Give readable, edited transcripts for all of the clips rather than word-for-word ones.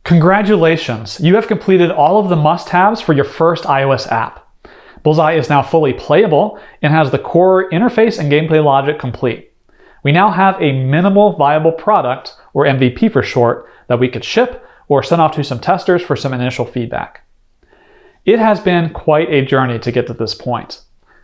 Congratulations! You have completed all of the must-haves for your first iOS app. Bullseye is now fully playable and has the core interface and gameplay logic complete. We now have a minimal viable product, or MVP for short, that we could ship or send off to some testers for some initial feedback. It has been quite a journey to get to this point.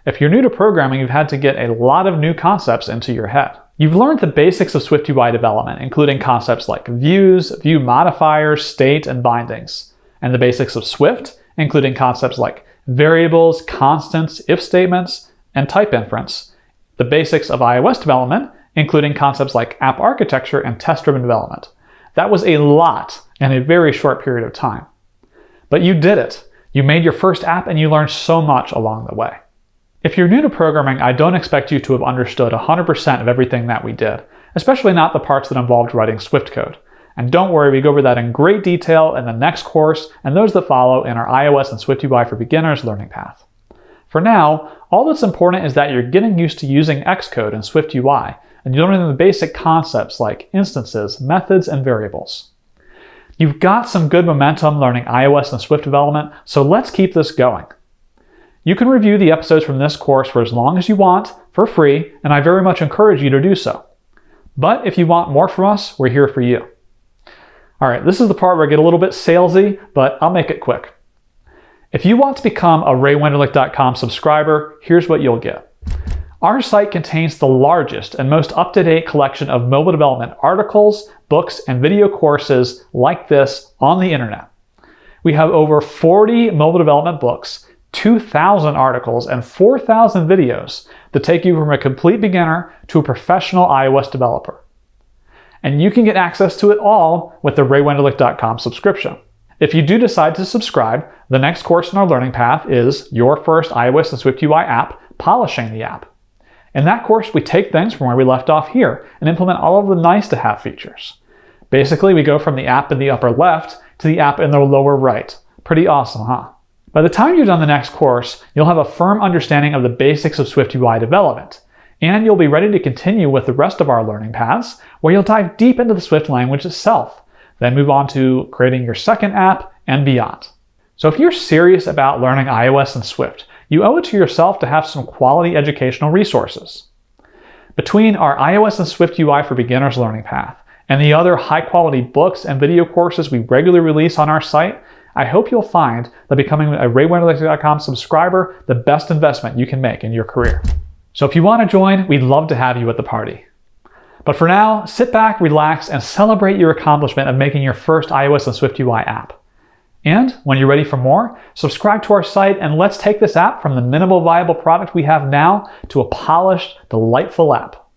If you're new to programming, you've had to get a lot of new concepts into your head. You've learned the basics of SwiftUI development, including concepts like views, view modifiers, state, and bindings, and the basics of Swift, including concepts like variables, constants, if statements, and type inference, the basics of iOS development, including concepts like app architecture and test-driven development. That was a lot in a very short period of time. But you did it. You made your first app and you learned so much along the way. If you're new to programming, I don't expect you to have understood 100% of everything that we did, especially not the parts that involved writing Swift code. And don't worry, we go over that in great detail in the next course and those that follow in our iOS and SwiftUI for Beginners learning path. For now, all that's important is that you're getting used to using Xcode and SwiftUI, and you're learning the basic concepts like instances, methods, and variables. You've got some good momentum learning iOS and Swift development, so let's keep this going. You can review the episodes from this course for as long as you want, for free, and I very much encourage you to do so. But if you want more from us, we're here for you. All right, this is the part where I get a little bit salesy, but I'll make it quick. If you want to become a RayWenderlich.com subscriber, here's what you'll get. Our site contains the largest and most up-to-date collection of mobile development articles, books, and video courses like this on the internet. We have over 40 mobile development books, 2,000 articles, and 4,000 videos that take you from a complete beginner to a professional iOS developer. And you can get access to it all with the RayWenderlich.com subscription. If you do decide to subscribe, the next course in our learning path is Your First iOS and SwiftUI App, Polishing the App. In that course, we take things from where we left off here and implement all of the nice-to-have features. Basically, we go from the app in the upper left to the app in the lower right. Pretty awesome, huh? By the time you've done the next course, you'll have a firm understanding of the basics of SwiftUI development, and you'll be ready to continue with the rest of our learning paths, where you'll dive deep into the Swift language itself, then move on to creating your second app and beyond. So if you're serious about learning iOS and Swift, you owe it to yourself to have some quality educational resources. Between our iOS and SwiftUI for Beginners learning path and the other high-quality books and video courses we regularly release on our site, I hope you'll find that becoming a RayWenderlich.com subscriber the best investment you can make in your career. So if you want to join, we'd love to have you at the party. But for now, sit back, relax, and celebrate your accomplishment of making your first iOS and SwiftUI app. And when you're ready for more, subscribe to our site and let's take this app from the minimal viable product we have now to a polished, delightful app.